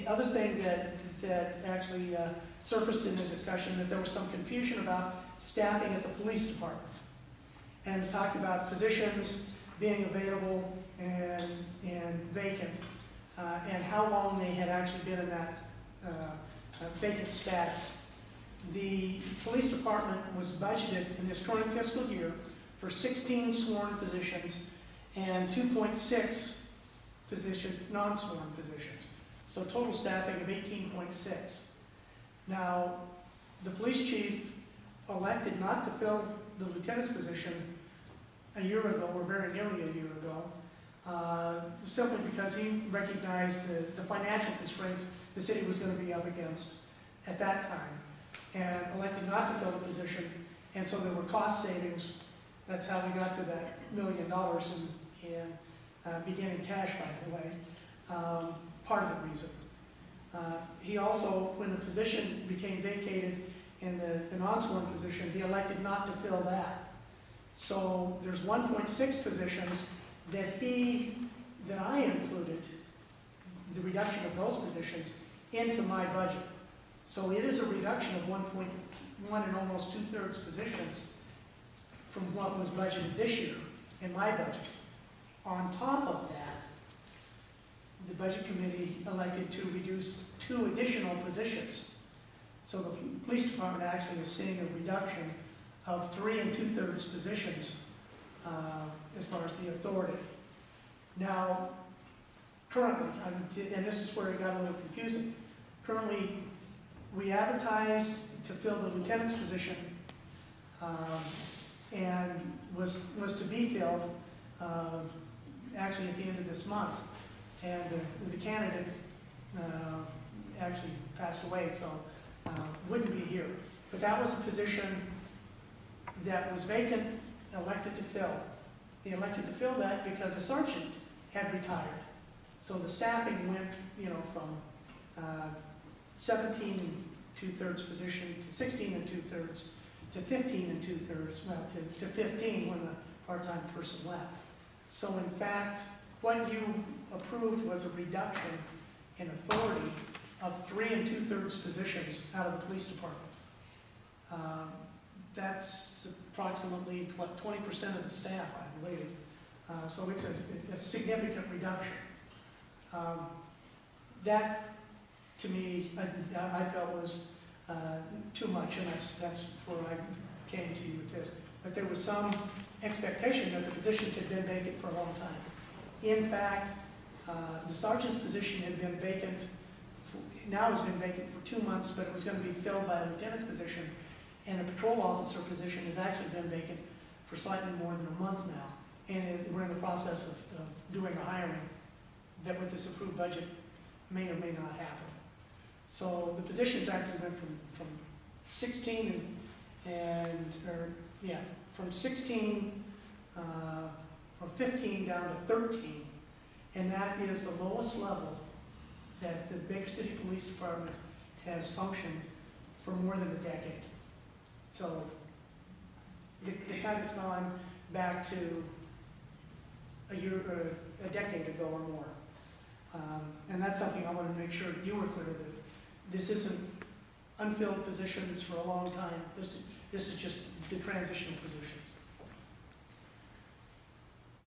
other thing that actually surfaced in the discussion, that there was some confusion about staffing at the police department. And it talked about positions being available and vacant, and how long they had actually been in that vacant status. The police department was budgeted in this current fiscal year for 16 sworn positions and 2.6 positions, non-sworn positions. So total staffing of 18.6. Now, the police chief elected not to fill the lieutenant's position a year ago, or very nearly a year ago, simply because he recognized the financial constraints the city was going to be up against at that time, and elected not to fill the position. And so there were cost savings. That's how we got to that $1 million in beginning cash, by the way, part of the reason. He also, when the position became vacated in the non-sworn position, he elected not to fill that. So there's 1.6 positions that I included, the reduction of those positions, into my budget. So it is a reduction of 1.1 and almost 2/3 positions from what was budgeted this year in my budget. On top of that, the budget committee elected to reduce 2 additional positions. So the police department actually is seeing a reduction of 3 2/3 positions as far as the authority. Now, currently, and this is where it got a little confusing, currently we advertised to fill the lieutenant's position and was to be filled actually at the end of this month. And the candidate actually passed away, so wouldn't be here. But that was a position that was vacant, elected to fill. They elected to fill that because a sergeant had retired. So the staffing went, from 17 2/3 position to 16 2/3 to 15 2/3, well, to 15 when the part-time person left. So in fact, what you approved was a reduction in authority of 3 2/3 positions out of the police department. That's approximately, 20% of the staff, I believe. So it's a significant reduction. That, to me, I felt was too much, and that's where I came to you with this. But there was some expectation that the positions had been vacant for a long time. In fact, the sergeant's position had been vacant, now has been vacant for 2 months, but it was going to be filled by a lieutenant's position. And the patrol officer position has actually been vacant for slightly more than a month now. And we're in the process of doing a hiring that with this approved budget may or may not happen. So the positions actually went from 16 from 16 or 15 down to 13. And that is the lowest level that the Baker City Police Department has functioned for more than a decade. So it kind of gone back to a decade ago or more. And that's something I want to make sure you were clear that this isn't unfilled positions for a long time. This is just the transitional positions.